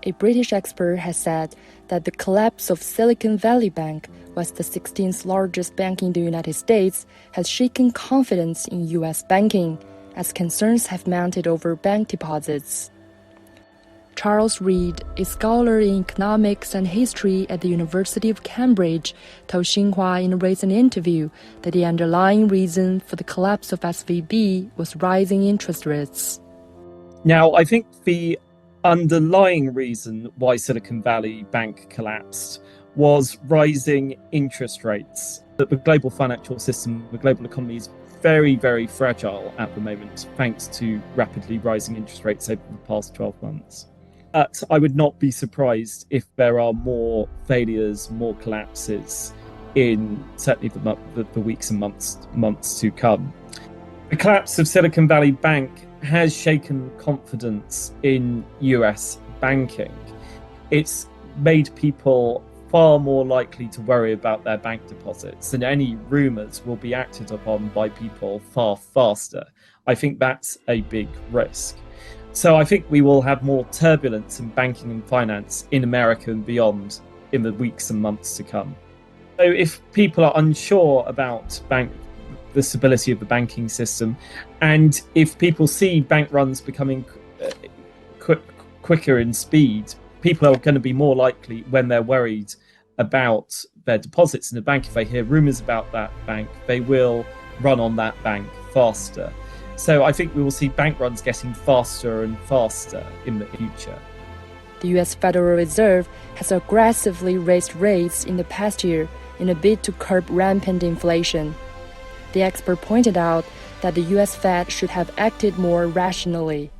a British expert has said that the collapse of Silicon Valley Bank, was the 16th largest bank in the United States, has shaken confidence in U.S. banking, as concerns have mounted over bank deposits. Charles Reed, a scholar in economics and history at the University of Cambridge, told Xinhua in a recent interview that the underlying reason for the collapse of SVB was rising interest rates. Now, I think the underlying reason why Silicon Valley Bank collapsed was rising interest rates. The global financial system, the global economy is very, very fragile at the moment, thanks to rapidly rising interest rates over the past 12 months. I would not be surprised if there are more failures, more collapses in certainly the weeks and months to come. The collapse of Silicon Valley Bank has shaken confidence in US banking. It's made people far more likely to worry about their bank deposits, and any rumours will be acted upon by people far faster. I think that's a big risk. So I think we will have more turbulence in banking and finance in America and beyond in the weeks and months to come. So if people are unsure about the stability of the banking system, and if people see bank runs becoming quicker in speed, people are going to be more likely, when they're worried about their deposits in the bank, if they hear rumours about that bank, they will run on that bank faster. So I think we will see bank runs getting faster and faster in the future. The U.S. Federal Reserve has aggressively raised rates in the past year in a bid to curb rampant inflation. The expert pointed out that the U.S. Fed should have acted more rationally.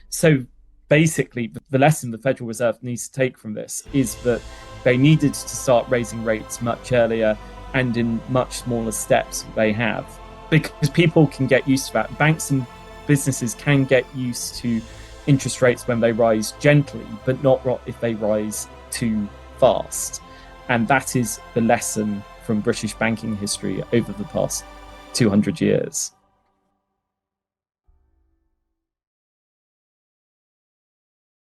So basically, the lesson the Federal Reserve needs to take from this is that they needed to start raising rates much earlier and in much smaller steps than they have, because people can get used to that. Banks and businesses can get used to interest rates when they rise gently, but not if they rise too fast. And that is the lesson from British banking history over the past 200 years.